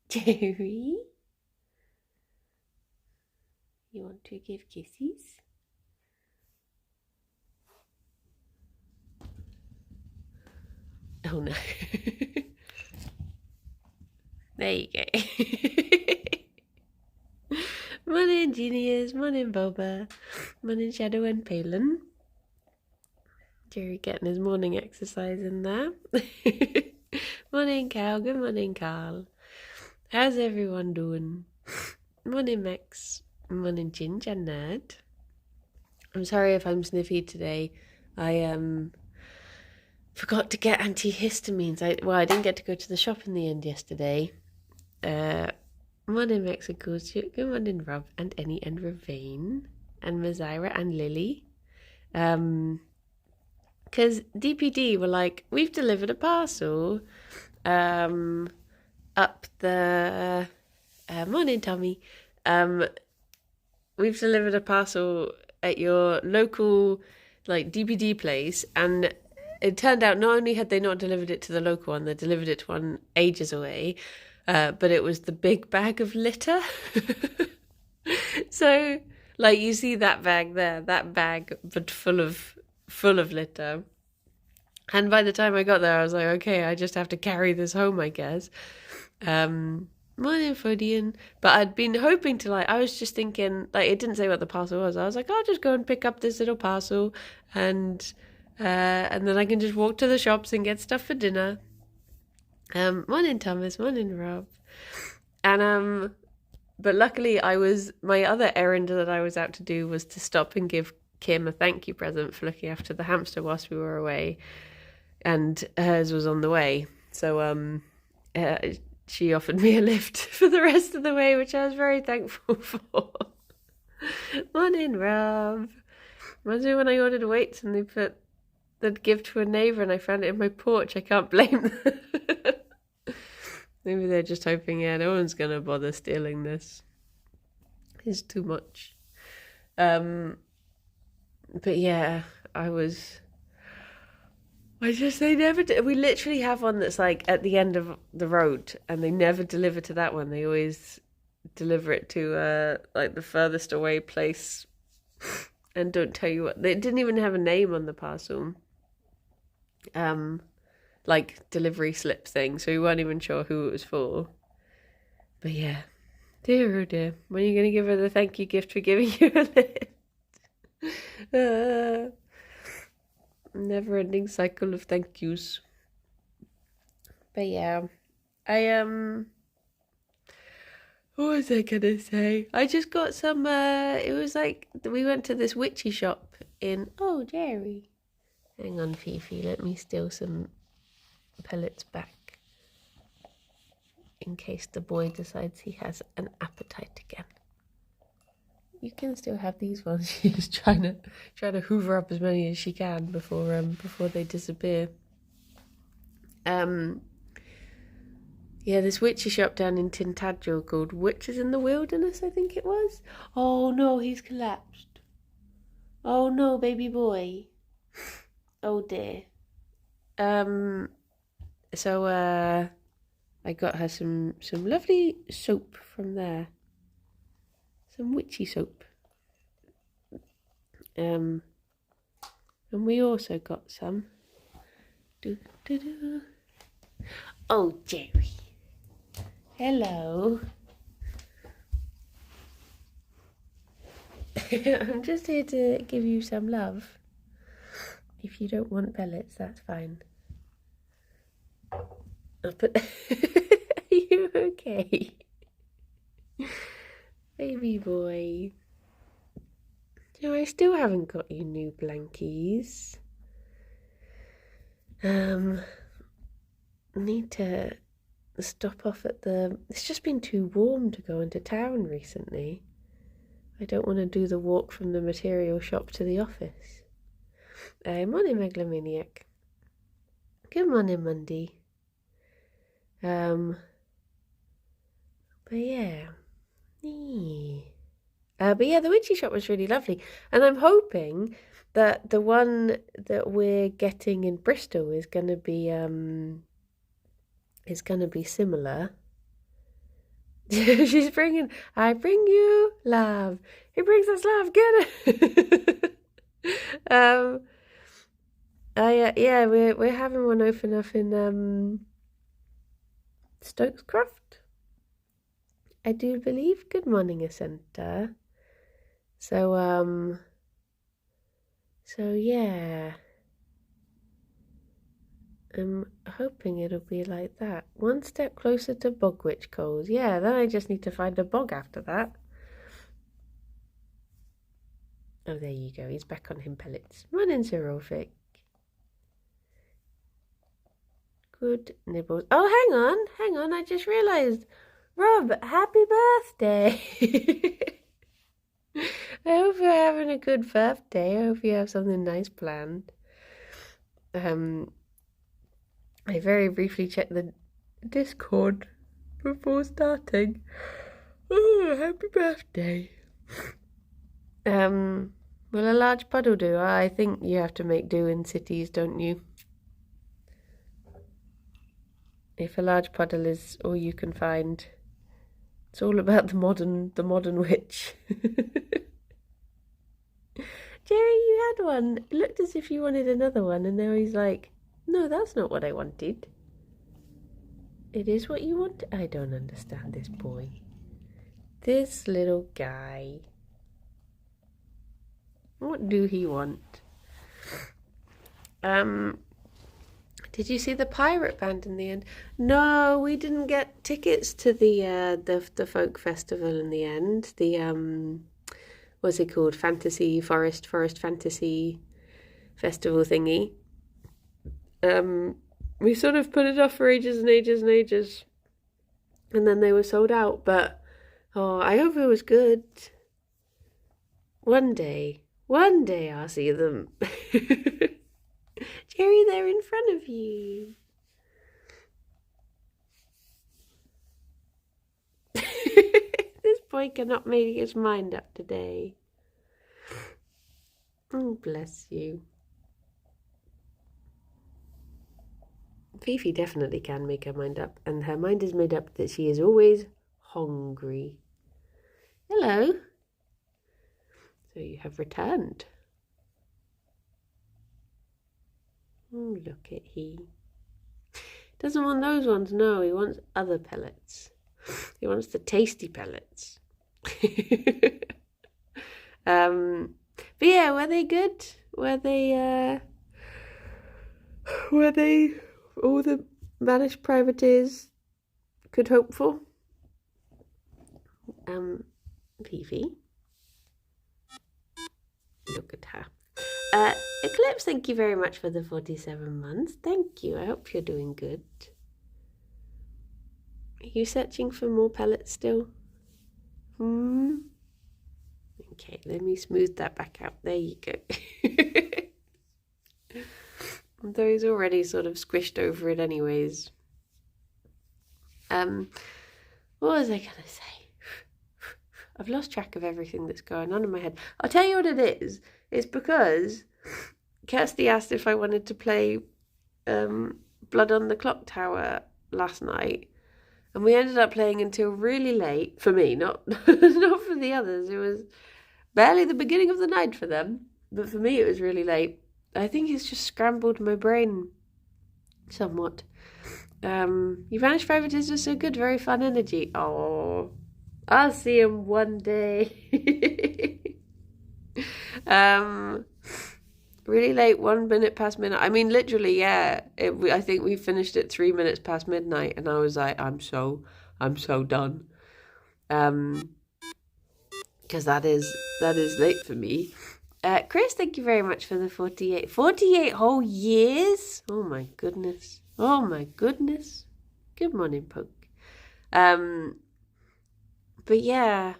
Gerry, you want to give kisses? Oh no. There you go. Morning, Genius. Morning, Boba. Morning, Shadow and Palin. Gerry getting his morning exercise in there. Morning, Cal. Good morning, Carl. How's everyone doing? Morning, Max. Morning, Ginger Nerd. I'm sorry if I'm sniffy today. I forgot to get antihistamines. I didn't get to go to the shop in the end yesterday. Morning, Mexico. Good morning, Rob and Annie and Ravane and Mazira and Lily. Because DPD were like, we've delivered a parcel up the... morning, Tommy. We've delivered a parcel at your local, like, DPD place, and it turned out not only had they not delivered it to the local one, they delivered it to one ages away, but it was the big bag of litter. So, like, you see that bag there, that bag, but full of litter. And by the time I got there, I was like, okay, I just have to carry this home, I guess. Morning, Ffion. But I'd been hoping to, like, I was just thinking, like, it didn't say what the parcel was. I was like, I'll just go and pick up this little parcel, and then I can just walk to the shops and get stuff for dinner. Morning, Thomas. Morning, Rob. And but luckily, my other errand that I was out to do was to stop and give Kim a thank you present for looking after the hamster whilst we were away, and hers was on the way. So she offered me a lift for the rest of the way, which I was very thankful for. Morning, Rob. Reminds me when I ordered weights and they put the gift to a neighbour and I found it in my porch. I can't blame them. Maybe they're just hoping, no one's going to bother stealing this. It's too much. But yeah, they never, we literally have one that's like at the end of the road and they never deliver to that one. They always deliver it to like the furthest away place and don't tell you what. They didn't even have a name on the parcel. Like delivery slip thing, so we weren't even sure who it was for. But yeah, dear oh dear, when are you going to give her the thank you gift for giving you a lift? Never-ending cycle of thank yous. But yeah, what was I gonna say? I just got some. It was like we went to this witchy shop in. Oh, Gerry, hang on, Fifi. Let me steal some pellets back in case the boy decides he has an appetite again. You can still have these ones. She's trying to hoover up as many as she can before they disappear. Yeah, this witchy shop down in Tintagel called Witches in the Wilderness, I think it was. Oh no, he's collapsed. Oh no, baby boy. Oh dear. So I got her some lovely soap from there. Some witchy soap. And we also got some. Oh, Gerry. Hello. I'm just here to give you some love. If you don't want pellets, that's fine. Are you okay? Baby boy. No, I still haven't got you new blankies. Need to stop off at the... It's just been too warm to go into town recently. I don't want to do the walk from the material shop to the office. Morning, Megalomaniac. Good morning, Monday. But yeah. But yeah, the witchy shop was really lovely. And I'm hoping that the one that we're getting in Bristol is going to be similar. She's bringing, I bring you love. He brings us love. Get it. Yeah, we're having one open up in Stokescroft, I do believe. Good morning, Ascenta. So yeah, I'm hoping it'll be like that. One step closer to Bogwitch Coals. Yeah, then I just need to find a bog after that. Oh, there you go. He's back on him pellets. Morning, Zerovic. Good nibbles. Oh, hang on. I just realised. Rob, happy birthday. I hope you're having a good birthday. I hope you have something nice planned. I very briefly checked the Discord before starting. Oh, happy birthday. Will a large puddle do? I think you have to make do in cities, don't you? If a large puddle is all you can find, it's all about the modern witch. Gerry, you had one. It looked as if you wanted another one, and now he's like, no, that's not what I wanted. It is what you want? I don't understand this boy. This little guy. What do he want? Did you see the pirate band in the end? No, we didn't get tickets to the folk festival in the end. The what's it called? Fantasy Forest Fantasy Festival thingy. We sort of put it off for ages and ages and ages, and then they were sold out. But I hope it was good. One day I'll see them. Gerry, they're in front of you. This boy cannot make his mind up today. Oh, bless you. Fifi definitely can make her mind up, and her mind is made up that she is always hungry. Hello. So you have returned. Oh, look at he. Doesn't want those ones, no. He wants other pellets. He wants the tasty pellets. But yeah, were they good? Were they all the vanished privateers could hope for? Fifi. Look at her. Eclipse, thank you very much for the 47 months. Thank you. I hope you're doing good. Are you searching for more pellets still? Okay, let me smooth that back out. There you go. Although he's already sort of squished over it anyways. What was I going to say? I've lost track of everything that's going on in my head. I'll tell you what it is. It's because Kirsty asked if I wanted to play Blood on the Clock Tower last night. And we ended up playing until really late. For me, not not for the others. It was barely the beginning of the night for them. But for me, it was really late. I think it's just scrambled my brain somewhat. You Vanished Privateers are so good. Very fun energy. Oh, I'll see him one day. Really late, 1 minute past midnight. I mean, literally, yeah. I think we finished at 3 minutes past midnight, and I was like, I'm so done. Because that is late for me. Chris, thank you very much for the 48 whole years. Oh my goodness. Good morning, Punk. But yeah,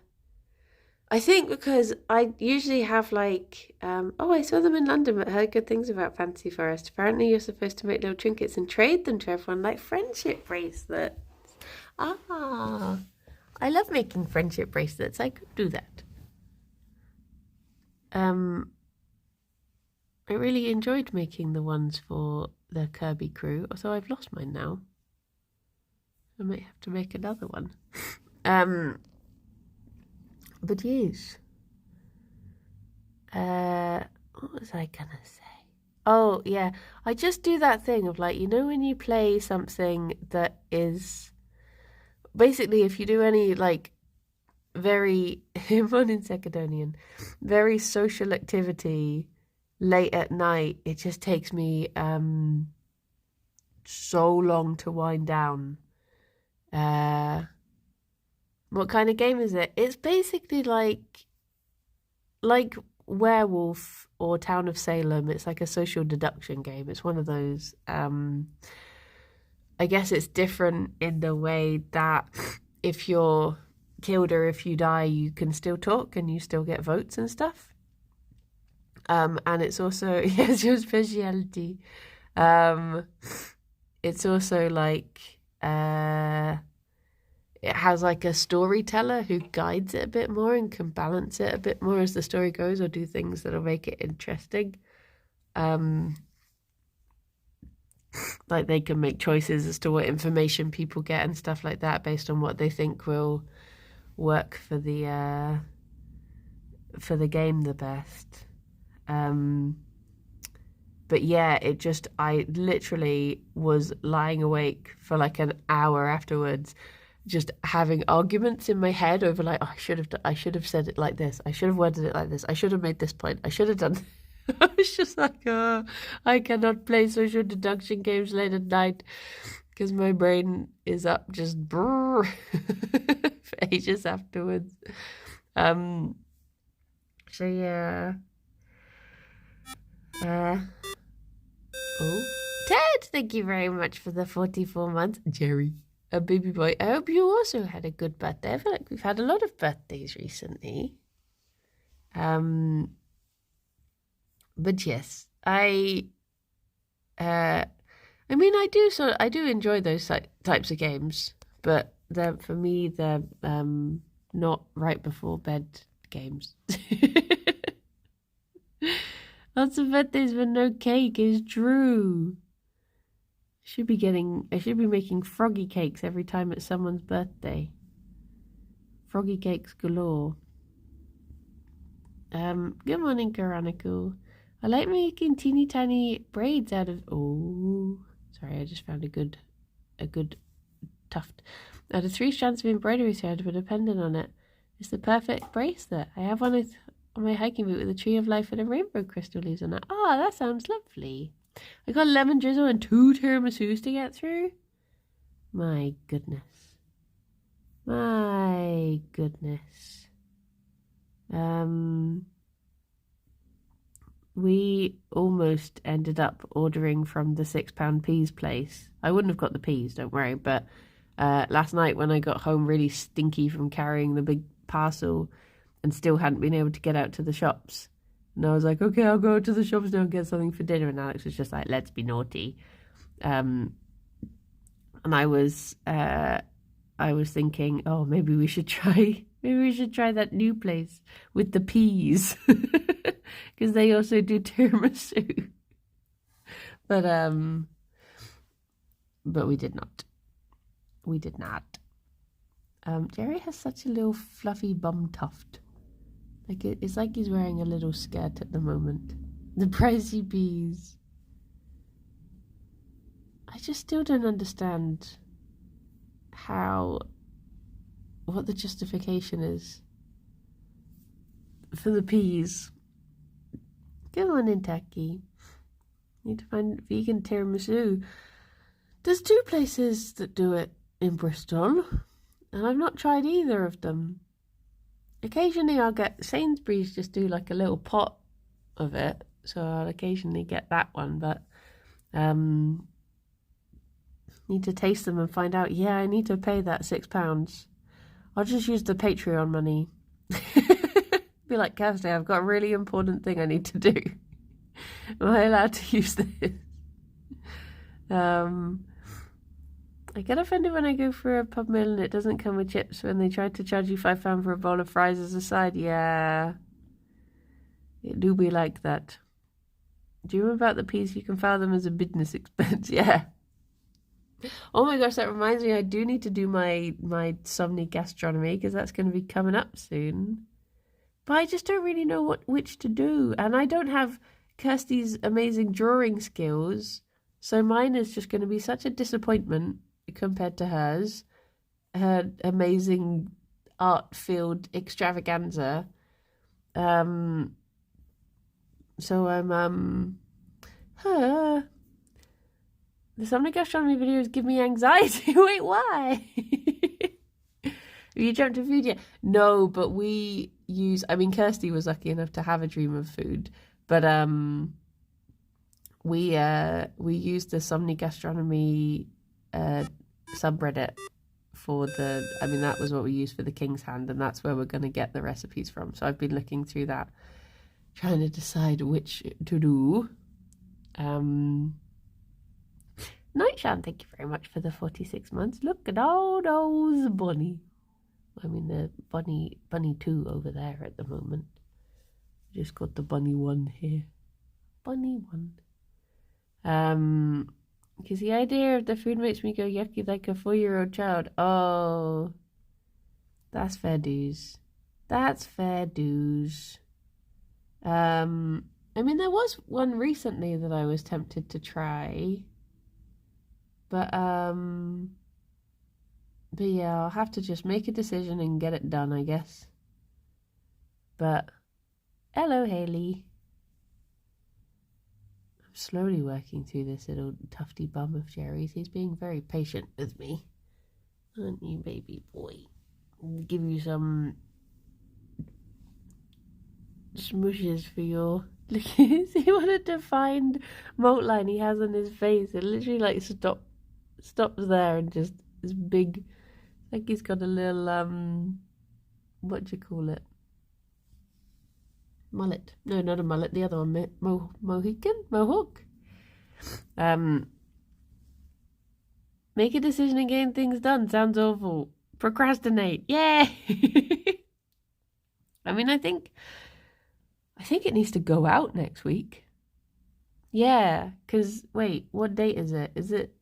I think because I usually have like, I saw them in London but heard good things about Fantasy Forest. Apparently you're supposed to make little trinkets and trade them to everyone like friendship bracelets. I love making friendship bracelets. I could do that. I really enjoyed making the ones for the Kirby crew, although I've lost mine now. I might have to make another one. But yes. What was I gonna say? Oh, yeah. I just do that thing of like, when you play something that is basically if you do any like very one in Secondonian, very social activity late at night, it just takes me so long to wind down. What kind of game is it? It's basically like Werewolf or Town of Salem. It's like a social deduction game. It's one of those. I guess it's different in the way that if you're killed or if you die, you can still talk and you still get votes and stuff. And it's also, yes, your speciality. It's also like it has like a storyteller who guides it a bit more and can balance it a bit more as the story goes, or do things that'll make it interesting. Like they can make choices as to what information people get and stuff like that based on what they think will work for the game the best. But yeah, I literally was lying awake for like an hour afterwards, just having arguments in my head over like, oh, I should have said it like this. I should have worded it like this. I should have made this point. I should have done. I was just like, oh, I cannot play social deduction games late at night because my brain is up just for ages afterwards. So yeah. Oh, Ted, thank you very much for the 44 months. Gerry, a baby boy. I hope you also had a good birthday. I feel like we've had a lot of birthdays recently. But yes, I do enjoy those types of games, but for me they're not right before bed games. Lots of birthdays with no cake is true. I should be making froggy cakes every time it's someone's birthday. Froggy cakes galore. Good morning, Karaniku. I like making teeny tiny braids out of. Oh, sorry, I just found a good tuft. Out of 3 strands of embroidery thread with a pendant on it. It's the perfect bracelet. I have one on my hiking boot with a tree of life and a rainbow crystal leaves on it. Oh, that sounds lovely. I got lemon drizzle and 2 tiramisus to get through. My goodness. My goodness. We almost ended up ordering from the £6 peas place. I wouldn't have got the peas, don't worry, but last night when I got home really stinky from carrying the big parcel and still hadn't been able to get out to the shops. And I was like, okay, I'll go to the shops now and get something for dinner. And Alex was just like, let's be naughty. And I was thinking, oh, maybe we should try that new place with the peas. Because they also do tiramisu. But we did not. We did not. Gerry has such a little fluffy bum tuft. It's like he's wearing a little skirt at the moment. The pricey peas. I just still don't understand what the justification is for the peas. Come on in, Tacky. Need to find vegan tiramisu. There's 2 places that do it in Bristol, and I've not tried either of them. Occasionally I'll get Sainsbury's just do like a little pot of it, so I'll occasionally get that one, but need to taste them and find out, yeah, I need to pay that £6. I'll just use the Patreon money. Be like, Cassie, I've got a really important thing I need to do. Am I allowed to use this? I get offended when I go for a pub meal and it doesn't come with chips when they tried to charge you £5 for a bowl of fries as a side. Yeah. It do be like that. Do you remember about the peas? You can file them as a business expense. Yeah. Oh my gosh, that reminds me, I do need to do my Somni gastronomy because that's going to be coming up soon. But I just don't really know which to do, and I don't have Kirsty's amazing drawing skills, so mine is just going to be such a disappointment compared to hers. Her amazing art-filled extravaganza. So I'm the Somni gastronomy videos give me anxiety. Wait, why? Have you dreamt of food yet? No, but we use. I mean, Kirsty was lucky enough to have a dream of food, but we use the Somni gastronomy subreddit for the. I mean, that was what we used for the King's Hand, and that's where we're going to get the recipes from. So I've been looking through that, trying to decide which to do. Nightshan, thank you very much for the 46 months. Look at all those bunny. I mean, the bunny 2 over there at the moment. Just got the bunny 1 here. Bunny 1. Because the idea of the food makes me go yucky like a 4-year-old child. Oh, that's fair dues. That's fair dues. I mean, there was one recently that I was tempted to try. But yeah, I'll have to just make a decision and get it done, I guess. But hello, Haley. I'm slowly working through this little tufty bum of Gerry's. He's being very patient with me, aren't you, baby boy? I'll give you some smooshes for your. Look, see what a defined moat line he has on his face. It literally like stops there and just is big. Like he's got a little what do you call it? Mullet. No, not a mullet. The other one, mohawk. Make a decision and getting things done. Sounds awful. Procrastinate. Yay! I mean, I think it needs to go out next week. Yeah, because wait, what date is it? Is it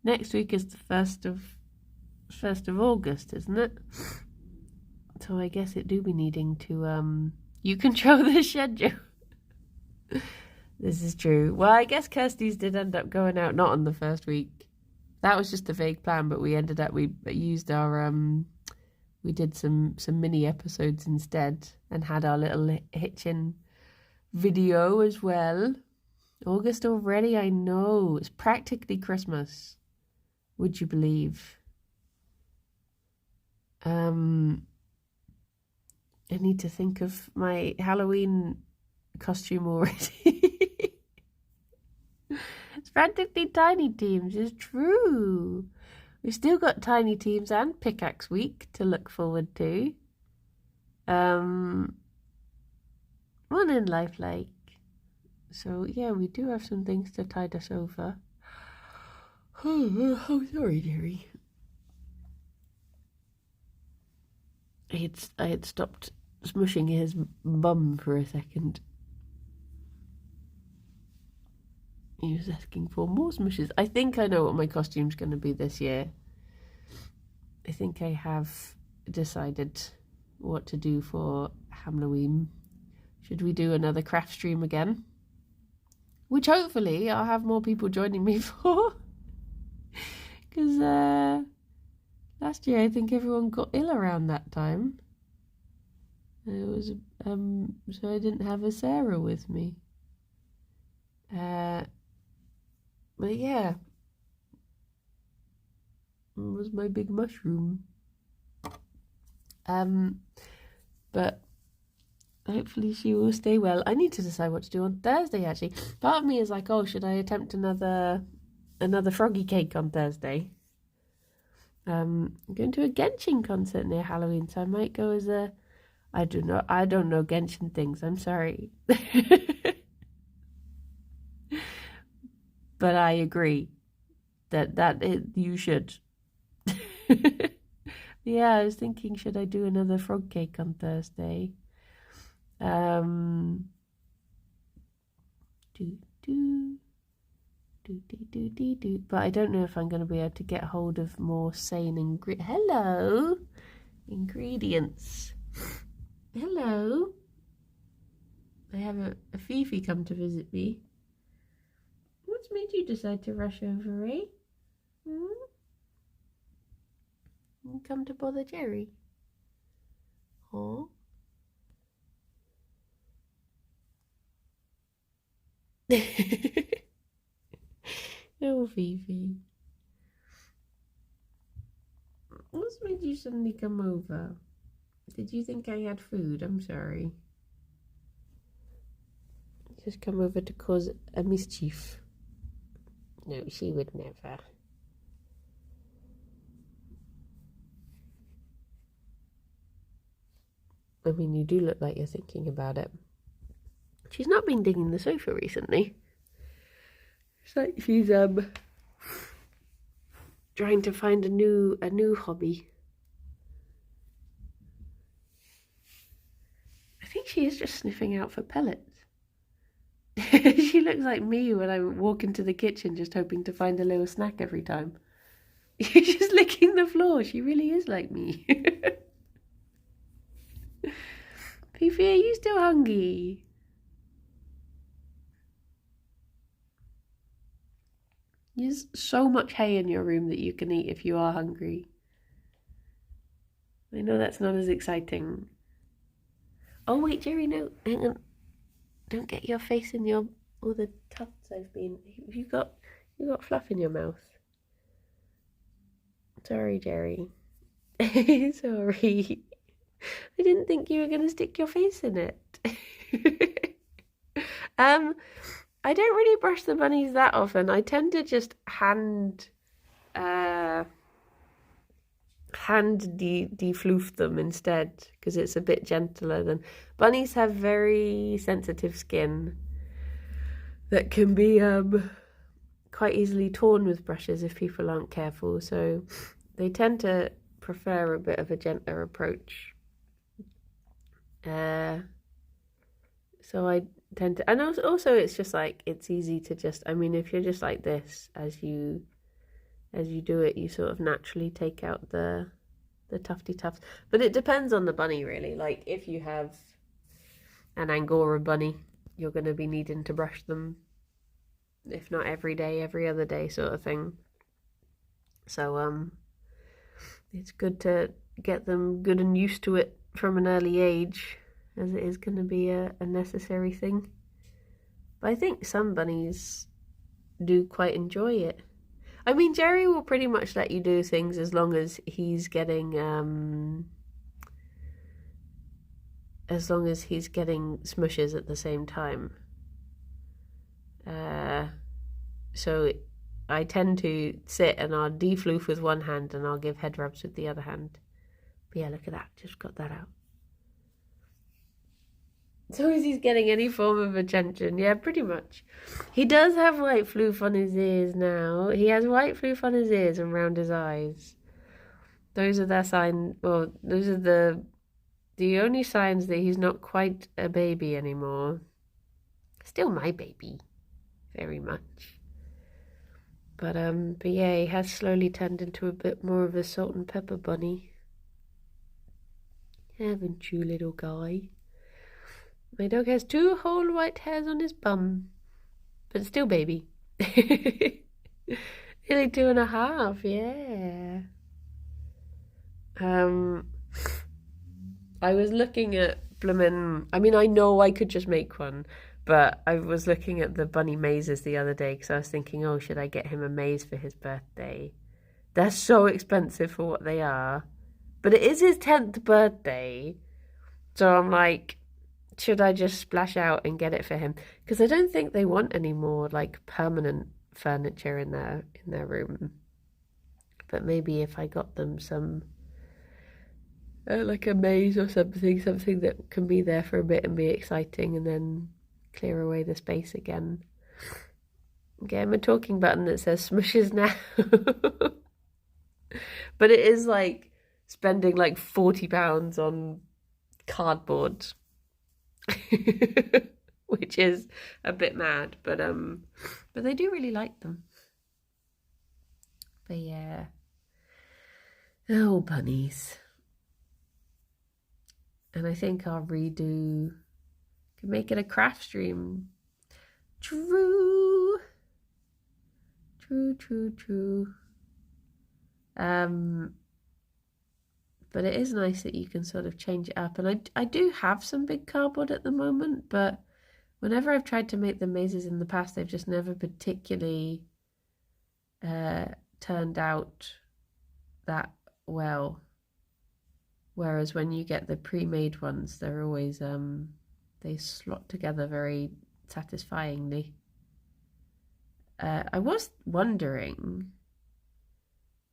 next week? Is the 1st of August, isn't it? So I guess it do be needing to you control the schedule. This is true. Well, I guess Kirsty's did end up going out not on the first week. That was just a vague plan, but we ended up we used our we did some mini episodes instead and had our little hitching video as well. August already, I know. It's practically Christmas. Would you believe? I need to think of my Halloween costume already. It's practically Tiny Teams, it's true. We've still got Tiny Teams and Pickaxe Week to look forward to. One in life like. So yeah, we do have some things to tide us over. Oh, sorry, Gerry. I had stopped smushing his bum for a second. He was asking for more smushes. I think I know what my costume's going to be this year. I think I have decided what to do for Halloween. Should we do another craft stream again? Which hopefully I'll have more people joining me for. Because last year I think everyone got ill around that time. It was so I didn't have a Sarah with me. But yeah, it was my big mushroom. But hopefully she will stay well. I need to decide what to do on Thursday, actually. Part of me is like, oh, should I attempt another froggy cake on Thursday? I'm going to a Genshin concert near Halloween, so I might go as a... I don't know Genshin things, I'm sorry. But I agree that you should. Yeah, I was thinking, should I do another frog cake on Thursday? But I don't know if I'm going to be able to get hold of more sane Hello! Ingredients. Hello! I have a Fifi come to visit me. What's made you decide to rush over, eh? You come to bother Gerry? Oh. Oh, Fifi. What's made you suddenly come over? Did you think I had food? I'm sorry. Just come over to cause a mischief. No, she would never. I mean, you do look like you're thinking about it. She's not been digging the sofa recently. It's like she's trying to find a new hobby. I think she is just sniffing out for pellets. She looks like me when I walk into the kitchen just hoping to find a little snack every time. She's just licking the floor. She really is like me. Fifi, are you still hungry? There's so much hay in your room that you can eat if you are hungry. I know that's not as exciting. Oh wait, Gerry, no, hang on. Don't get your face in all the tufts I've been. You got fluff in your mouth. Sorry, Gerry. Sorry. I didn't think you were gonna stick your face in it. I don't really brush the bunnies that often. I tend to just hand defloof them instead because it's a bit gentler than bunnies have very sensitive skin that can be quite easily torn with brushes if people aren't careful, so they tend to prefer a bit of a gentler approach. So I tend to, and also it's just like it's easy to just, I mean, if you're just like this as you do it, you sort of naturally take out the tufty tufts. But it depends on the bunny, really. Like, if you have an Angora bunny, you're going to be needing to brush them, if not every day, every other day sort of thing. So, it's good to get them good and used to it from an early age, as it is going to be a necessary thing. But I think some bunnies do quite enjoy it. I mean, Gerry will pretty much let you do things as long as he's getting smushes at the same time. So I tend to sit and I'll defloof with one hand and I'll give head rubs with the other hand. But yeah, look at that. Just got that out. As long as he's getting any form of attention, yeah, pretty much. He does have white floof on his ears now. He has white floof on his ears and round his eyes. Those are their sign. Well, those are the only signs that he's not quite a baby anymore. Still my baby, very much. But yeah, he has slowly turned into a bit more of a salt and pepper bunny. Haven't you, little guy? My dog has 2 whole white hairs on his bum, but still baby. Nearly 2.5, yeah. I was looking at bloomin', I mean, I know I could just make one, but I was looking at the bunny mazes the other day because I was thinking, oh, should I get him a maze for his birthday? They're so expensive for what they are, but it is his 10th birthday, so I'm like, should I just splash out and get it for him? Because I don't think they want any more like permanent furniture in their room. But maybe if I got them some like a maze or something that can be there for a bit and be exciting and then clear away the space again. Get him a talking button that says smushes now. But it is like spending like £40 on cardboard. Which is a bit mad, but But they do really like them. But yeah. Oh, bunnies. And I think I'll can make it a craft stream. True. But it is nice that you can sort of change it up. And I do have some big cardboard at the moment, but whenever I've tried to make the mazes in the past, they've just never particularly turned out that well. Whereas when you get the pre-made ones, they're always they slot together very satisfyingly. I was wondering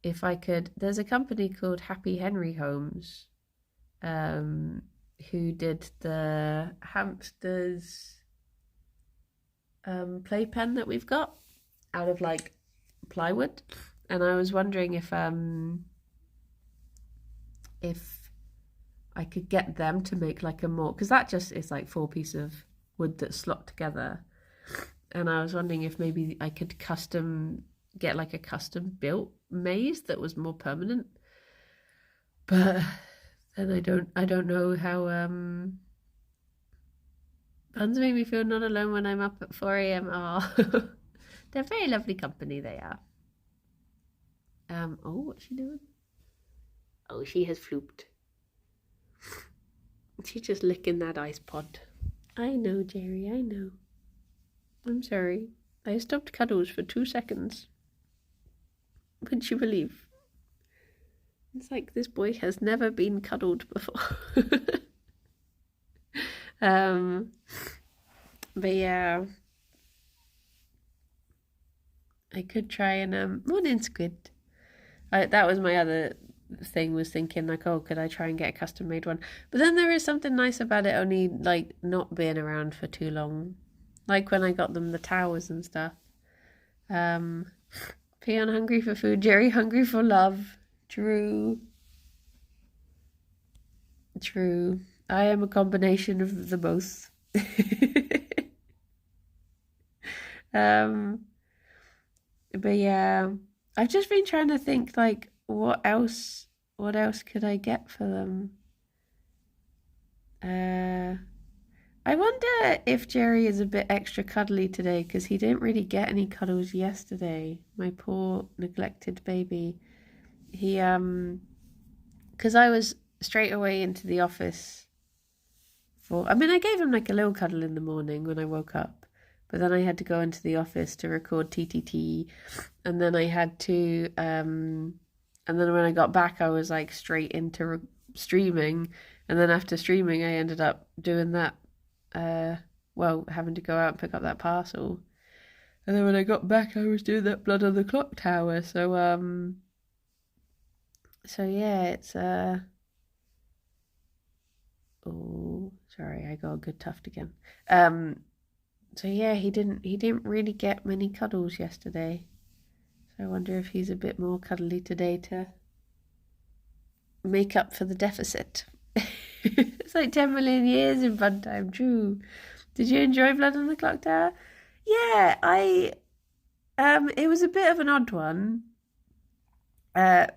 if I could. There's a company called Happy Henry Homes, who did the hamsters playpen that we've got out of like plywood, and I was wondering if I could get them to make like a more, because that just is like 4 pieces of wood that slot together, and I was wondering if maybe I could get like a custom built maze that was more permanent. But then I don't know how buns make me feel not alone when I'm up at 4 a.m. Oh, they're very lovely company, they are. Oh, what's she doing? Oh, she has flooped. She's just licking that ice pod. I know, Gerry, I know. I'm sorry. I stopped cuddles for 2 seconds. Would you believe? It's like this boy has never been cuddled before. But yeah, I could try and morning squid. That was my other thing, was thinking like, oh, could I try and get a custom made one? But then there is something nice about it only like not being around for too long. Like when I got them the towers and stuff. Ffion hungry for food, Gerry hungry for love. True. I am a combination of the both. But yeah, I've just been trying to think like what else could I get for them? I wonder if Gerry is a bit extra cuddly today, because he didn't really get any cuddles yesterday. My poor neglected baby. He because I was straight away into the office I gave him like a little cuddle in the morning when I woke up, but then I had to go into the office to record TTT, and then I had to and then when I got back I was like straight into streaming, and then after streaming I ended up doing that having to go out and pick up that parcel, and then when I got back I was doing that blood on the clock tower. So yeah, it's oh, sorry, I got a good tuft again. So yeah, he didn't really get many cuddles yesterday. So I wonder if he's a bit more cuddly today to make up for the deficit. It's like 10 million years in fun time. True. Did you enjoy Blood on the Clock Tower? Yeah, it was a bit of an odd one. I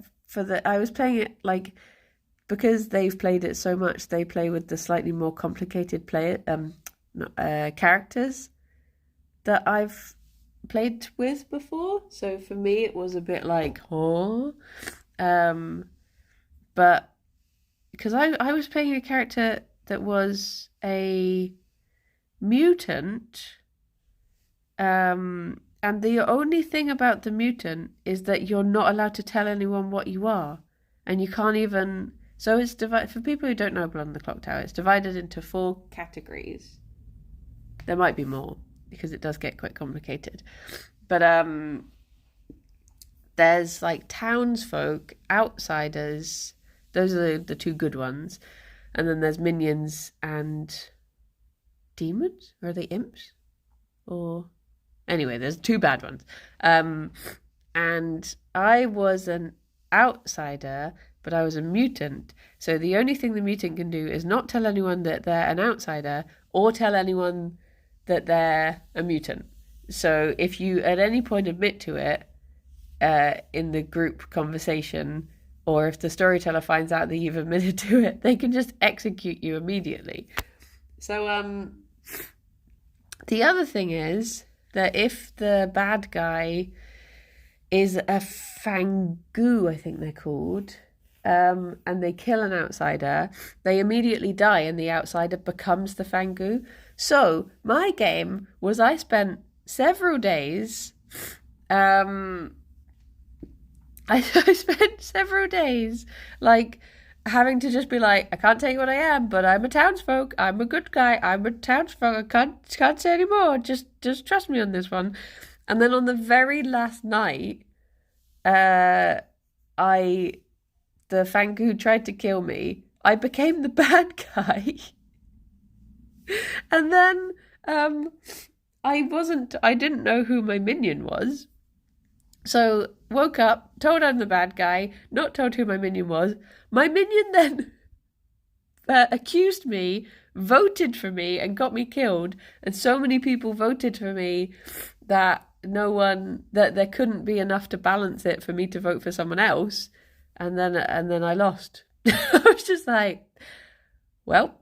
was playing it like, because they've played it so much, they play with the slightly more complicated characters that I've played with before. So for me, it was a bit like, oh, but because I was playing a character that was a mutant, and the only thing about the mutant is that you're not allowed to tell anyone what you are, and you can't even. So it's divided, for people who don't know Blood on the Clock Tower, it's divided into 4 categories. There might be more, because it does get quite complicated. But there's like townsfolk, outsiders, those are the 2 good ones. And then there's minions and demons? Or are they imps? Or anyway, there's 2 bad ones. And I was an outsider, but I was a mutant. So the only thing the mutant can do is not tell anyone that they're an outsider, or tell anyone that they're a mutant. So if you at any point admit to it in the group conversation, or if the storyteller finds out that you've admitted to it, they can just execute you immediately. So the other thing is that if the bad guy is a fangu, I think they're called, and they kill an outsider, they immediately die and the outsider becomes the fangu. So my game was I spent several days, I spent several days like having to just be like, I can't tell you what I am, but I'm a townsfolk. I'm a good guy. I'm a townsfolk. I can't say anymore. Just trust me on this one. And then on the very last night, the Fangu who tried to kill me, I became the bad guy. And then I didn't know who my minion was. So woke up, told I'm the bad guy, not told who my minion was. My minion then accused me, voted for me, and got me killed. And so many people voted for me that that there couldn't be enough to balance it for me to vote for someone else. And then I lost. I was just like, well,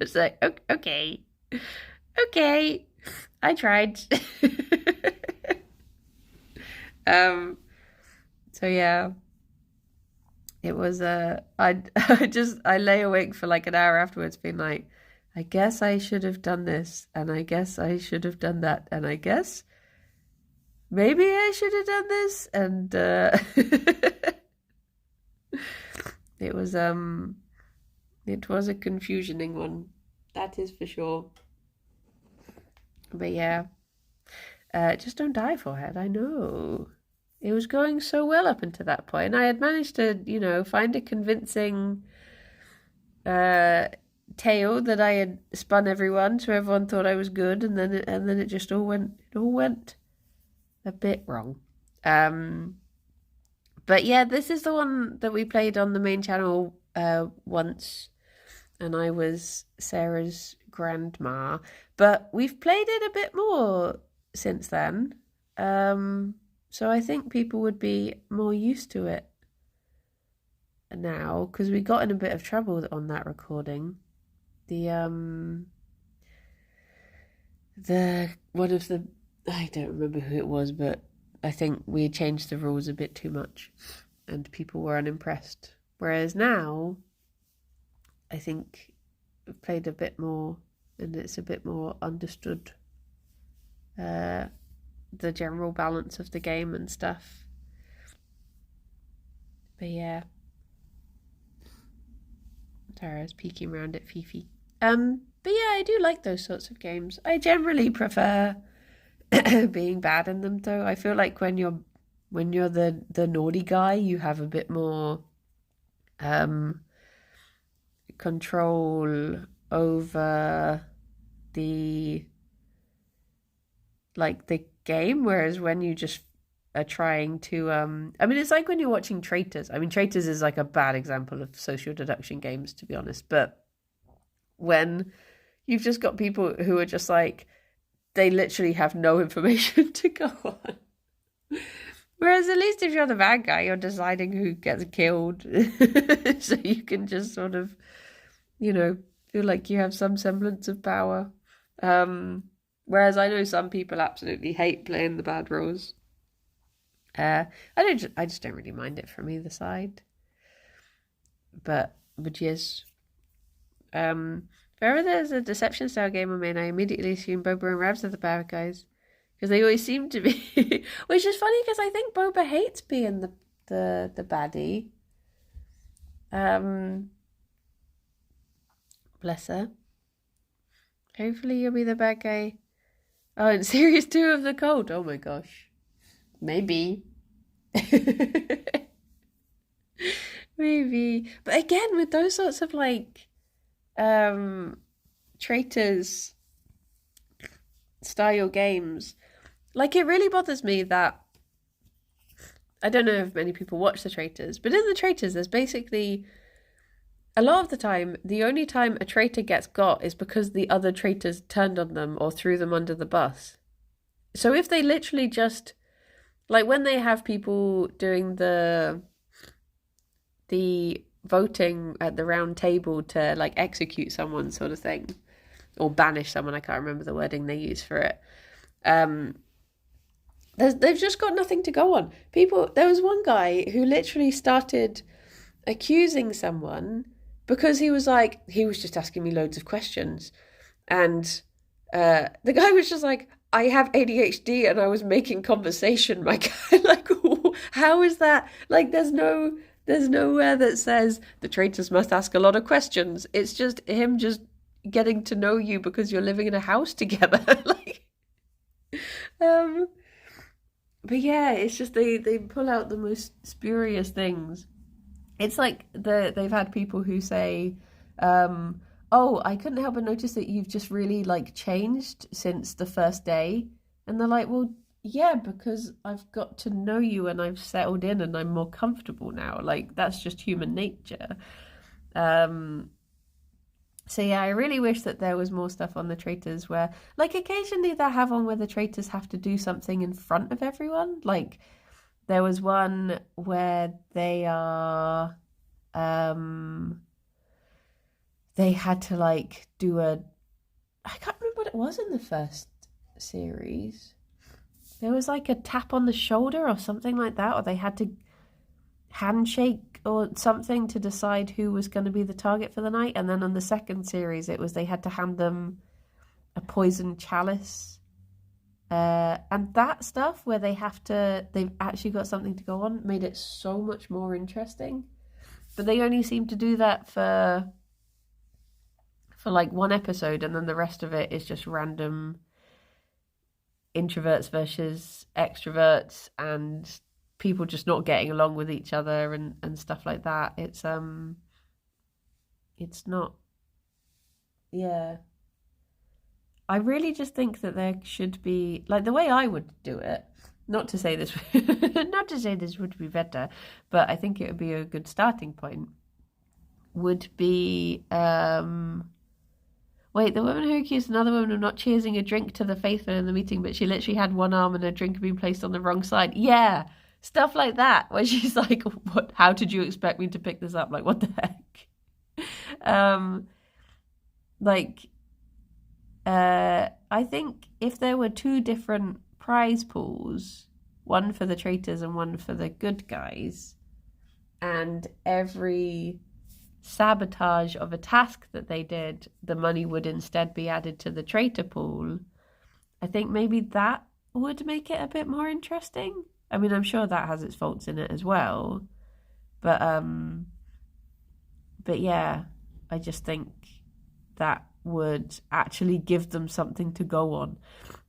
it's like, okay, I tried. So yeah, it was I lay awake for like an hour afterwards being like, I guess I should have done this, and I guess I should have done that, and I guess maybe I should have done this, and it was a confusioning one, that is for sure. But yeah, just don't die, forehead. I know. It was going so well up until that point, and I had managed to, find a convincing tale that I had spun everyone, so everyone thought I was good, and then it just all went a bit wrong. But yeah, this is the one that we played on the main channel once, and I was Sarah's grandma. But we've played it a bit more since then. So I think people would be more used to it now, because we got in a bit of trouble on that recording. One of the, I don't remember who it was, but I think we changed the rules a bit too much and people were unimpressed. Whereas now, I think we've played a bit more and it's a bit more understood, the general balance of the game and stuff. But yeah, Tara's peeking around at Fifi. But yeah, I do like those sorts of games. I generally prefer being bad in them, though. I feel like when you're the naughty guy, you have a bit more control over the game, whereas when you just are trying to it's like when you're watching Traitors. Traitors is like a bad example of social deduction games, to be honest, but when you've just got people who are just like, they literally have no information to go on. Whereas at least if you're the bad guy, you're deciding who gets killed. So you can just sort of, feel like you have some semblance of power. Whereas I know some people absolutely hate playing the bad roles. I just don't really mind it from either side. But yes. Wherever there's a deception style game I'm in, I immediately assume Boba and Rabs are the bad guys, because they always seem to be. Which is funny, because I think Boba hates being the baddie. Bless her. Hopefully you'll be the bad guy. Oh, in Series 2 of The Cult. Oh my gosh. Maybe. Maybe. But again, with those sorts of Traitors style games, it really bothers me that, I don't know if many people watch the Traitors, but in the Traitors there's basically A lot of the time, the only time a traitor gets got is because the other traitors turned on them or threw them under the bus. So if they literally just, like when they have people doing the voting at the round table to like execute someone sort of thing, or banish someone, I can't remember the wording they use for it. They've just got nothing to go on. There was one guy who literally started accusing someone because he was just asking me loads of questions. And the guy was just like, I have ADHD and I was making conversation, my guy. Like, how is that? Like, there's nowhere that says the traitors must ask a lot of questions. It's just him just getting to know you because you're living in a house together. Like, but yeah, it's just they pull out the most spurious things. It's like they've had people who say, oh, I couldn't help but notice that you've just really like changed since the first day. And they're like, well, yeah, because I've got to know you and I've settled in and I'm more comfortable now. Like, that's just human nature. So yeah, I really wish that there was more stuff on the traitors where, like, occasionally they have one where the traitors have to do something in front of everyone. Like, there was one where they had to like do I can't remember what it was in the first series. There was like a tap on the shoulder or something like that, or they had to handshake or something to decide who was going to be the target for the night. And then on the second series, it was they had to hand them a poison chalice. And that stuff where they've actually got something to go on made it so much more interesting. But they only seem to do that for like one episode, and then the rest of it is just random introverts versus extroverts and people just not getting along with each other and stuff like that. It's not, yeah. I really just think that there should be, like, the way I would do it, not to say this would be better, but I think it would be a good starting point, would be wait, the woman who accused another woman of not cheersing a drink to the faithful in the meeting, but she literally had one arm and her drink had been placed on the wrong side. Yeah, stuff like that, where she's like, "What? How did you expect me to pick this up? Like, what the heck?" I think if there were two different prize pools, one for the traitors and one for the good guys, and every sabotage of a task that they did, the money would instead be added to the traitor pool, I think maybe that would make it a bit more interesting. I mean, I'm sure that has its faults in it as well, but yeah, I just think that would actually give them something to go on,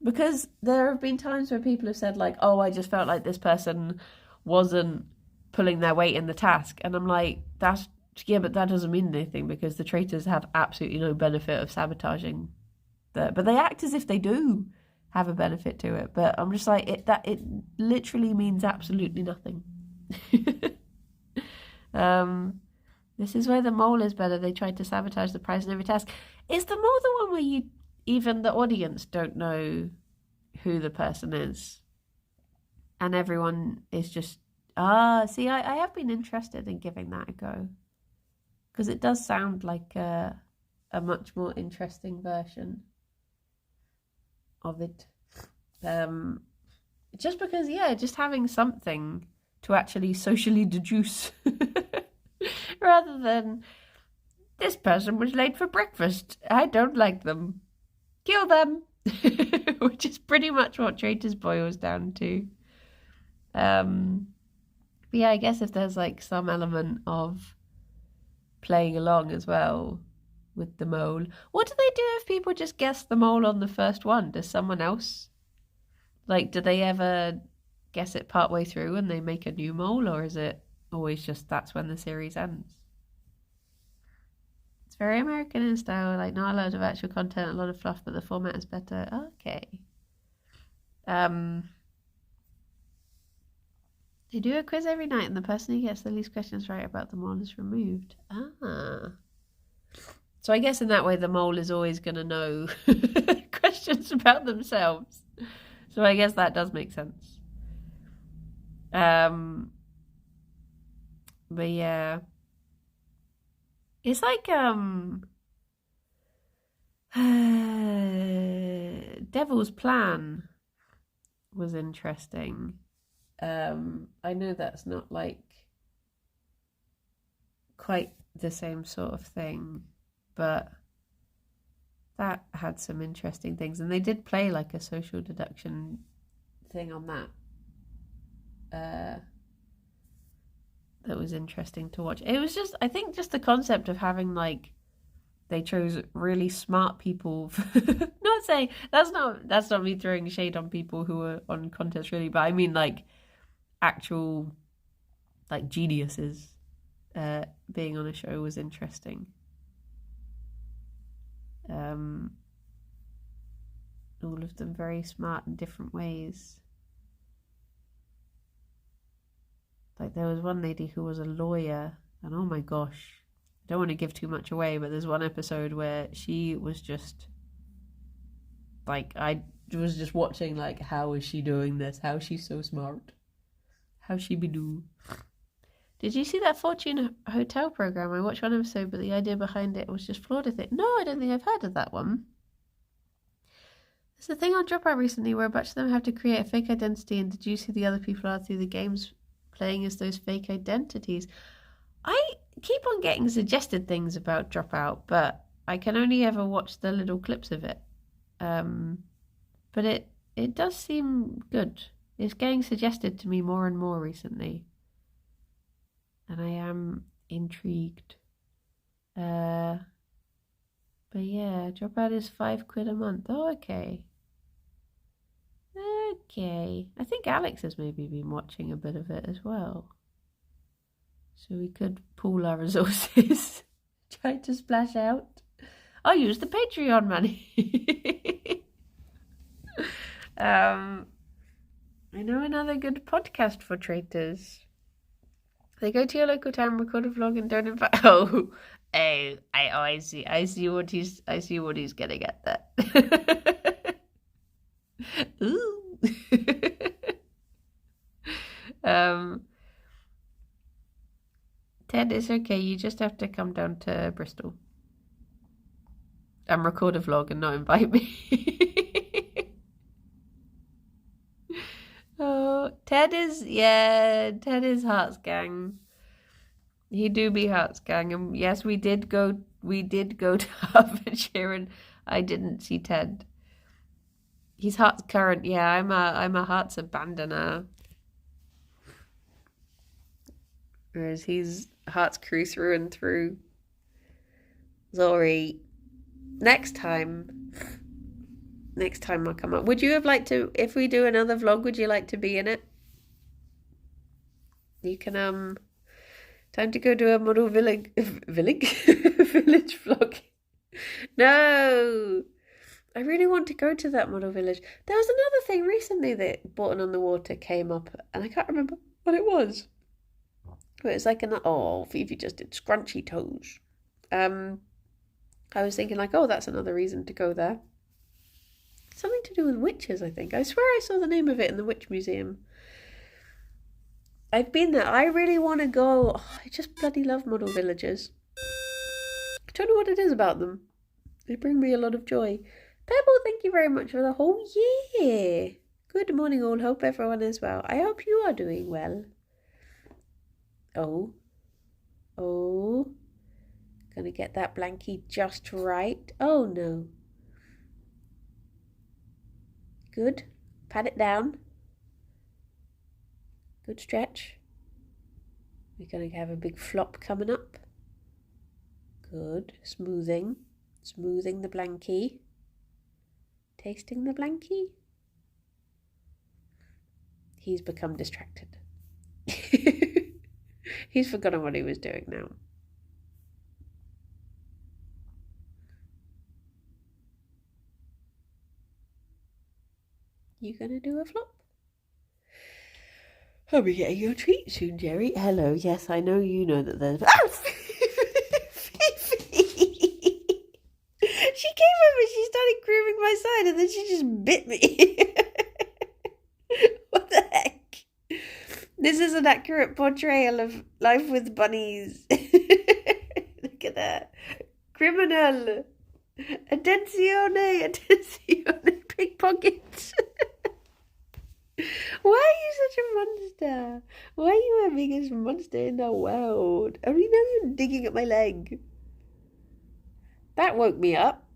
because there have been times where people have said like, oh, I just felt like this person wasn't pulling their weight in the task, and I'm like, but that doesn't mean anything, because the traitors have absolutely no benefit of sabotaging but they act as if they do have a benefit to it. But I'm just like, it literally means absolutely nothing. This is where the mole is better. They tried to sabotage the prize in every task. Is the mole the one where even the audience don't know who the person is, and everyone is just see, I have been interested in giving that a go, because it does sound like a much more interesting version of it. Just because, yeah, just having something to actually socially deduce rather than, this person was late for breakfast, I don't like them, kill them. Which is pretty much what Traitors boils down to. But yeah, I guess if there's like some element of playing along as well with the mole. What do they do if people just guess the mole on the first one? Does someone else, like, do they ever guess it partway through and they make a new mole, or is it always just that's when the series ends? It's very American in style, like not a lot of actual content, a lot of fluff, but the format is better. Okay. They do a quiz every night, and the person who gets the least questions right about the mole is removed. Ah. So I guess in that way, the mole is always going to know questions about themselves. So I guess that does make sense. But yeah. It's like, Devil's Plan was interesting. I know that's not like quite the same sort of thing, but that had some interesting things, and they did play like a social deduction thing on that. That was interesting to watch. It was just, I think, just the concept of having like they chose really smart people. Not saying that's not me throwing shade on people who are on contests really, but I mean like actual like geniuses being on a show was interesting. All of them very smart in different ways. Like there was one lady who was a lawyer, and oh my gosh, I don't want to give too much away, but there's one episode where she was just like, I was just watching like, how is she doing this? How is she so smart? How she be do? Did you see that Fortune Hotel program? I watched one episode, but the idea behind it was just flawed, I think. No, I don't think I've heard of that one. There's a thing on Dropout recently where a bunch of them have to create a fake identity and deduce who the other people are through the games playing as those fake identities. I keep on getting suggested things about Dropout, but I can only ever watch the little clips of it. But it does seem good. It's getting suggested to me more and more recently. And I am intrigued. But yeah, Dropout is £5 a month. Oh, okay. Okay. I think Alex has maybe been watching a bit of it as well. So we could pool our resources. Try to splash out. I'll use the Patreon money. I know another good podcast for traitors. They go to your local town, record a vlog, and don't invite. I see what he's getting at there. Ooh. Ted, it's okay. You just have to come down to Bristol and record a vlog and not invite me. Oh, Ted is Hearts Gang. He do be Hearts Gang, and yes, we did go to Hertfordshire, and I didn't see Ted. He's Hearts Current, yeah. I'm a Hearts Abandoner, whereas he's Hearts Crew through and through. Sorry. Next time I'll come up. Would you have liked to, if we do another vlog, would you like to be in it? You can, time to go to a model village vlog. No! I really want to go to that model village. There was another thing recently that Borton on the Water came up, and I can't remember what it was. But it's like Phoebe just did scrunchy toes. I was thinking like, oh, that's another reason to go there. Something to do with witches, I think. I swear I saw the name of it in the Witch Museum. I've been there. I really want to go. Oh, I just bloody love model villages. I don't know what it is about them. They bring me a lot of joy. Pebble, thank you very much for the whole year. Good morning all. Hope everyone is well. I hope you are doing well. Oh. Gonna get that blankie just right. Oh no. Good. Pat it down. Good stretch. We're going to have a big flop coming up. Good. Smoothing the blankie. Tasting the blankie. He's become distracted. He's forgotten what he was doing now. You gonna do a flop? I'll be getting your treat soon, Gerry. Hello, yes, I know you know that there's... Fifi! She came over and she started grooming my side and then she just bit me. What the heck? This is an accurate portrayal of life with bunnies. Look at that. Criminal. Attenzione, attenzione, pickpocket. Why are you such a monster? Why are you the biggest monster in the world? Only now you're digging at my leg. That woke me up.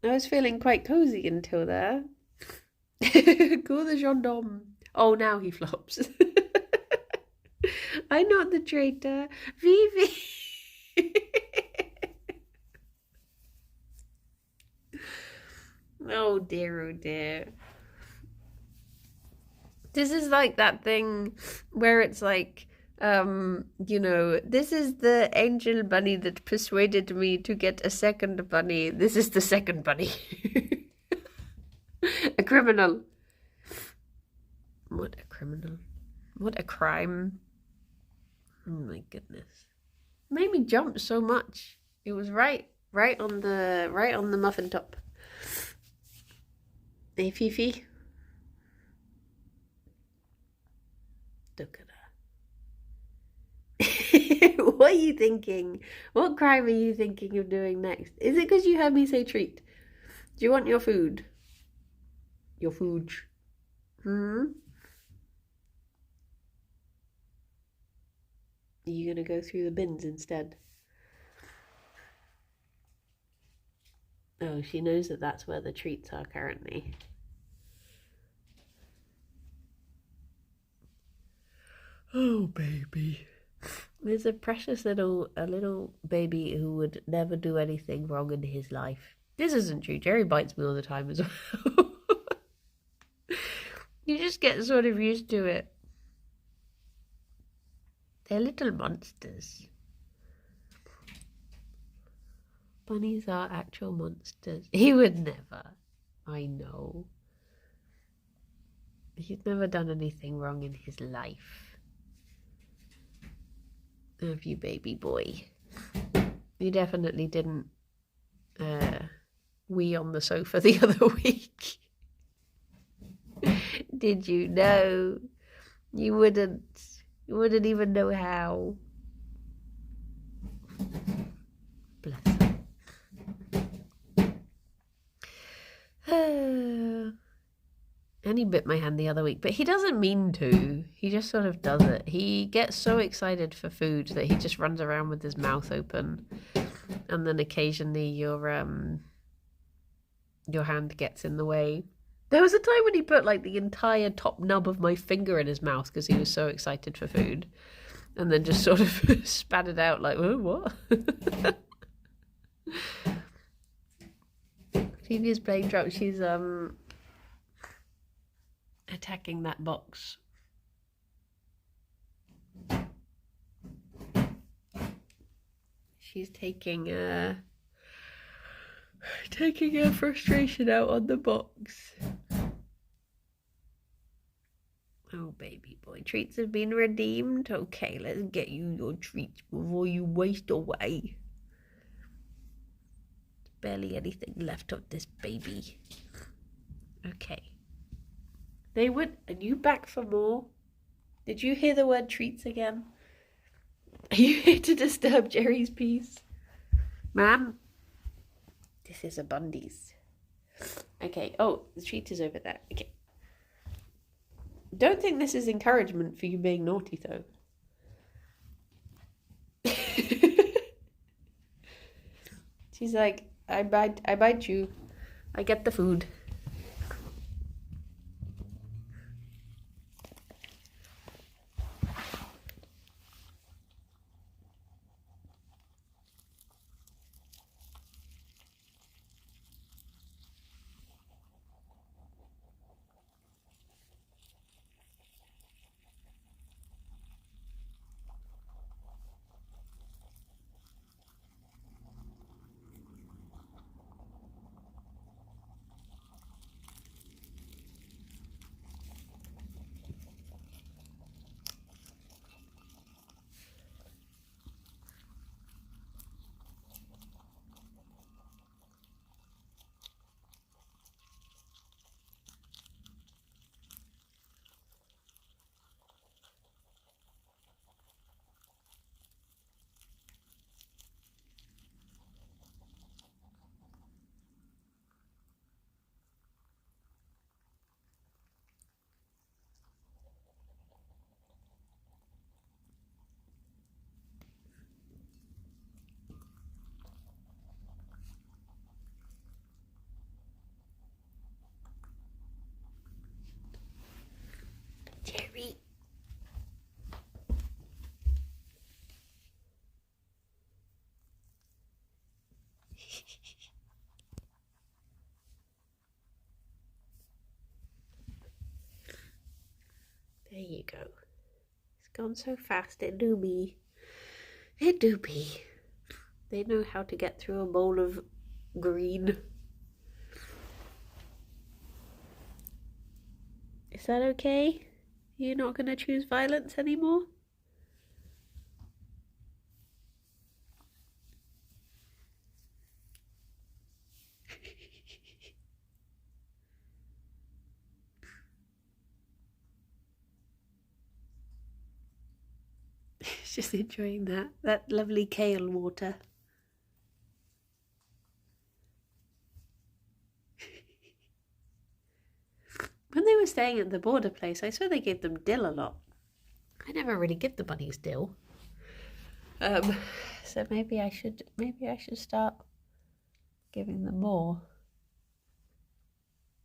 I was feeling quite cozy until there. Call the gendarme. Oh, now he flops. I'm not the traitor. Vivi. Oh dear, oh dear. This is like that thing where it's like, this is the angel bunny that persuaded me to get a second bunny. This is the second bunny. A criminal. What a criminal. What a crime. Oh my goodness. It made me jump so much. It was right on the muffin top. Hey, Fifi. Look at her. What are you thinking? What crime are you thinking of doing next? Is it because you heard me say treat? Do you want your food? Your food. Are you going to go through the bins instead? Oh, she knows that that's where the treats are currently. Oh, baby. There's a precious little baby who would never do anything wrong in his life. This isn't true. Gerry bites me all the time as well. You just get sort of used to it. They're little monsters. Bunnies are actual monsters. He would never. I know. He's never done anything wrong in his life. Have you, baby boy? You definitely didn't wee on the sofa the other week. Did you? No. You wouldn't. You wouldn't even know how. Bless him. And he bit my hand the other week, but he doesn't mean to. He just sort of does it. He gets so excited for food that he just runs around with his mouth open, and then occasionally your hand gets in the way. There was a time when he put like the entire top nub of my finger in his mouth because he was so excited for food, and then just sort of spat it out like, oh, what? Phoebe's playing drum. She's attacking that box. She's taking her frustration out on the box. Oh, baby boy. Treats have been redeemed. Okay, let's get you your treats before you waste away. There's barely anything left of this baby. Okay. They would... Are you back for more? Did you hear the word treats again? Are you here to disturb Gerry's peace? Ma'am? This is a Bundy's. Okay. Oh, the treat is over there. Okay. Don't think this is encouragement for you being naughty, though. She's like, I bite you. I get the food. There you go. It's gone so fast, it do be. It do be. They know how to get through a bowl of green. Is that okay? You're not going to choose violence anymore? Just enjoying that lovely kale water. When they were staying at the border place, I swear they gave them dill a lot. I never really give the bunnies dill. So maybe I should start giving them more.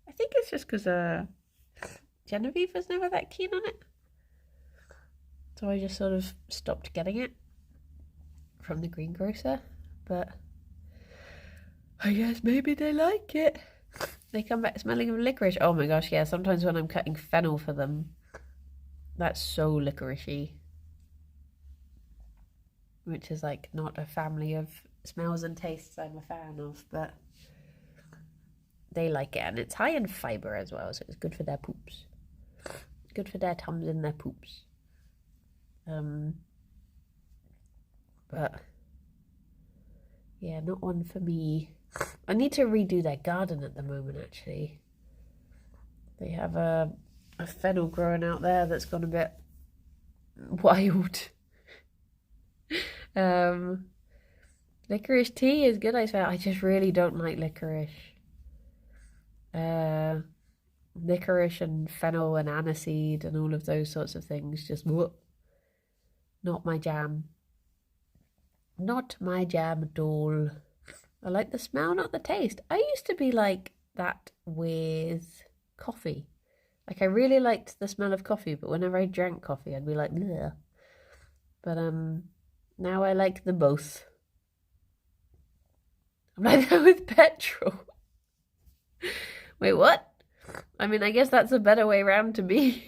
I think it's just because Genevieve was never that keen on it. So I just sort of stopped getting it from the greengrocer. But I guess maybe they like it. They come back smelling of licorice. Oh my gosh, yeah. Sometimes when I'm cutting fennel for them, that's so licoricey. Which is like not a family of smells and tastes I'm a fan of, but they like it. And it's high in fibre as well, so it's good for their poops. Good for their tums and their poops. But yeah, not one for me. I need to redo their garden at the moment, actually. They have a fennel growing out there that's gone a bit wild. Licorice tea is good, I swear. I just really don't like licorice. Licorice and fennel and aniseed and all of those sorts of things, just not my jam. Not my jam at all. I like the smell, not the taste. I used to be like that with coffee. Like, I really liked the smell of coffee, but whenever I drank coffee, I'd be like, bleh. But now I like them both. I'm like that with petrol. Wait, what? I mean, I guess that's a better way around to be.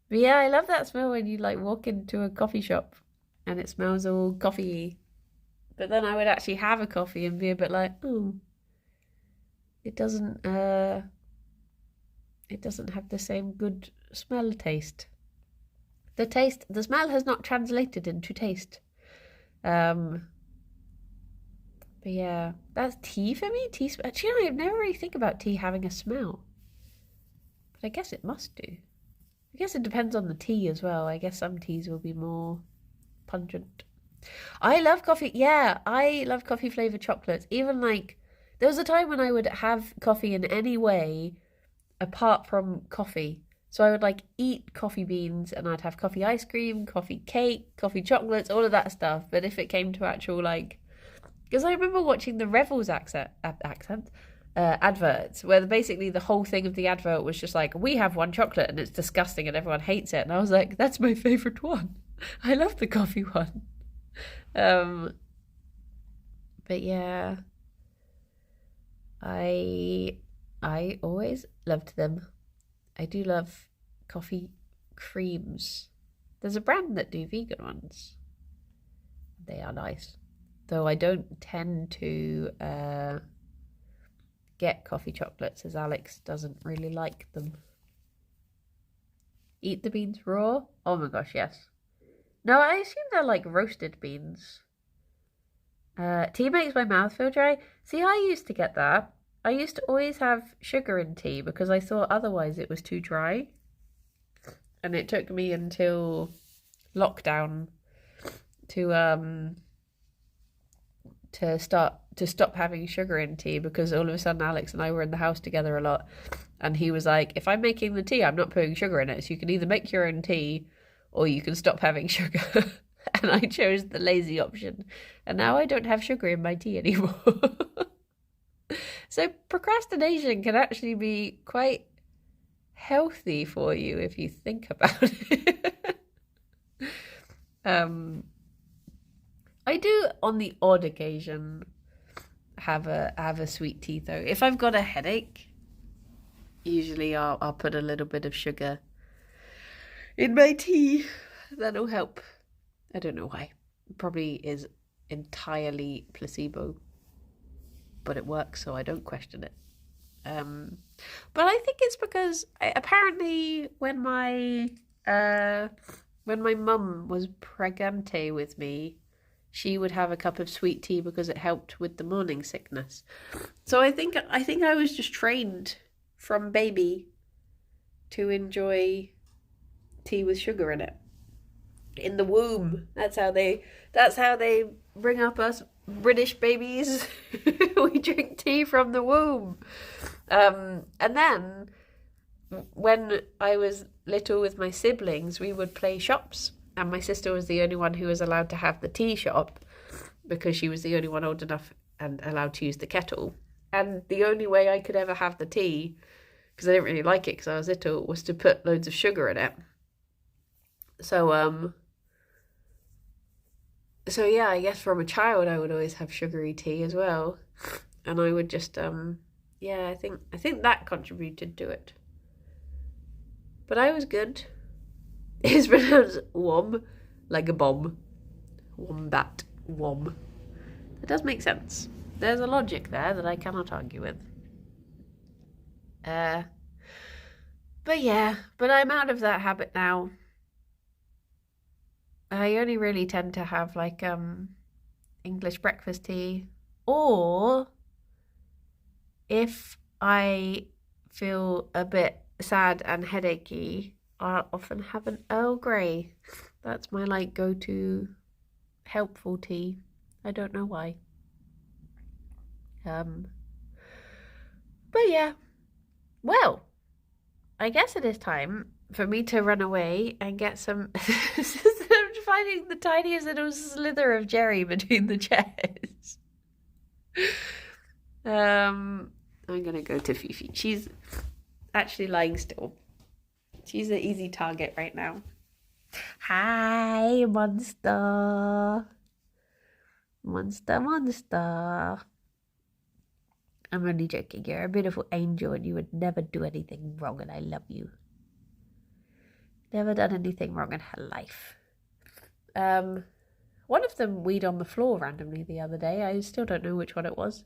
But yeah, I love that smell when you like walk into a coffee shop and it smells all coffee-y. But then I would actually have a coffee and be a bit like, oh, it doesn't have the same good smell taste. The smell has not translated into taste. But yeah, that's tea for me. Actually, I never really think about tea having a smell. But I guess it must do. I guess it depends on the tea as well. I guess some teas will be more pungent. I love coffee. Yeah, I love coffee flavoured chocolates. Even like, there was a time when I would have coffee in any way apart from coffee. So I would like eat coffee beans and I'd have coffee ice cream, coffee cake, coffee chocolates, all of that stuff. But if it came to actual like, because I remember watching the Revels adverts where basically the whole thing of the advert was just like, we have one chocolate and it's disgusting and everyone hates it. And I was like, that's my favourite one. I love the coffee one. But yeah, I always loved them. I do love coffee creams. There's a brand that do vegan ones. They are nice. Though I don't tend to get coffee chocolates, as Alex doesn't really like them. Eat the beans raw? Oh my gosh, yes. No, I assume they're like roasted beans. Tea makes my mouth feel dry. See, I used to get that. I used to always have sugar in tea because I thought otherwise it was too dry. And it took me until lockdown to stop having sugar in tea, because all of a sudden Alex and I were in the house together a lot and he was like, if I'm making the tea, I'm not putting sugar in it, so you can either make your own tea or you can stop having sugar. And I chose the lazy option and now I don't have sugar in my tea anymore. So procrastination can actually be quite healthy for you if you think about it. I do, on the odd occasion, have a sweet tea though. If I've got a headache, Usually I'll put a little bit of sugar in my tea. That'll help. I don't know why. It probably is entirely placebo, but it works, so I don't question it. But I think it's because apparently when my mum was pregante with me, she would have a cup of sweet tea because it helped with the morning sickness. So I think I was just trained from baby to enjoy tea with sugar in it. In the womb. That's how they bring up us British babies. We drink tea from the womb. And then when I was little with my siblings, we would play shops. And my sister was the only one who was allowed to have the tea shop because she was the only one old enough and allowed to use the kettle. And the only way I could ever have the tea, because I didn't really like it because I was little, was to put loads of sugar in it. So yeah, I guess from a child I would always have sugary tea as well. And I would just yeah, I think that contributed to it. But I was good. It's pronounced wom, like a bomb. Wombat, wom. It does make sense. There's a logic there that I cannot argue with. But I'm out of that habit now. I only really tend to have like English breakfast tea, or if I feel a bit sad and headachy, I'll often have an Earl Grey. That's my like go-to helpful tea. I don't know why. But yeah. Well, I guess it is time for me to run away and get some I'm finding the tiniest little slither of Gerry between the chairs. I'm gonna go to Fifi. She's actually lying still. She's an easy target right now. Hi, monster. Monster. I'm only joking. You're a beautiful angel and you would never do anything wrong, and I love you. Never done anything wrong in her life. One of them weed on the floor randomly the other day. I still don't know which one it was.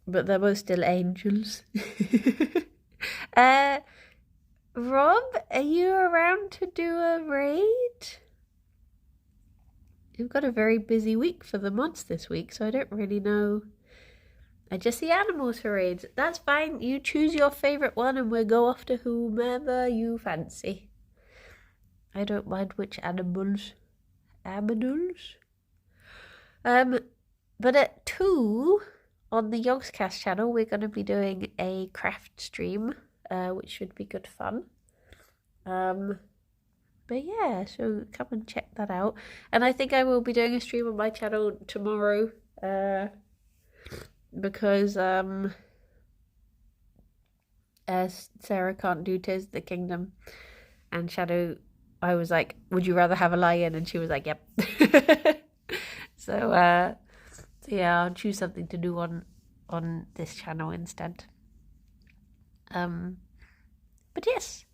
But they're both still angels. Rob, are you around to do a raid? You've got a very busy week for the mods this week, so I don't really know. I just see animals for raids. That's fine. You choose your favourite one and we'll go off to whomever you fancy. I don't mind which animals. But at 2 on the Yogscast channel, we're going to be doing a craft stream, which should be good fun. But yeah, so come and check that out. And I think I will be doing a stream on my channel tomorrow, because Sarah can't do Tis the Kingdom, and Shadow, I was like, would you rather have a lion? And she was like, yep. So yeah, I'll choose something to do on this channel instead. But yes,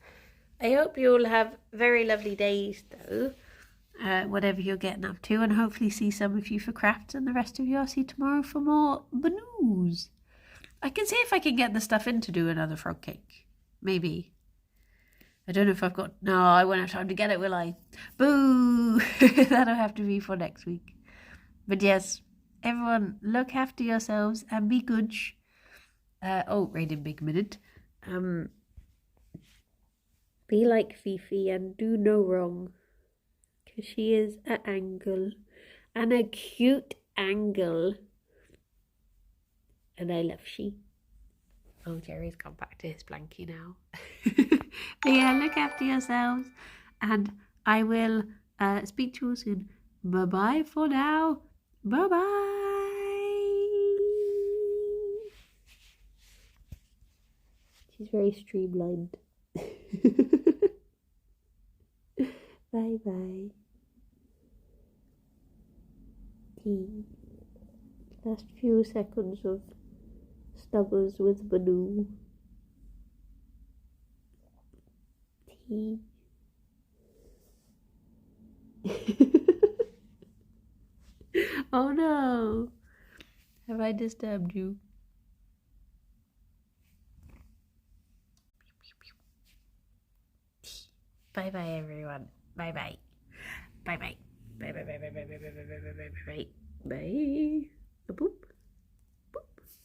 I hope you all have very lovely days though, whatever you're getting up to, and hopefully see some of you for crafts, and the rest of you I'll see tomorrow for more banoos. I can see if I can get the stuff in to do another frog cake. Maybe. I don't know if I've got... No, I won't have time to get it, will I? Boo! That'll have to be for next week. But yes, everyone, look after yourselves and be good. Raiden Big Minute. Be like Fifi and do no wrong. Because she is an angle. And a cute angle. And I love she. Oh, Gerry's gone back to his blankie now. But yeah, look after yourselves. And I will speak to you all soon. Bye-bye for now. Bye-bye. She's very streamlined. Bye-bye. Last few seconds of Snuggles with Baloo. Oh no! Have I disturbed you? Bye bye everyone. Bye bye. Bye bye. Bye bye bye bye bye bye bye bye bye bye bye bye bye. Boop.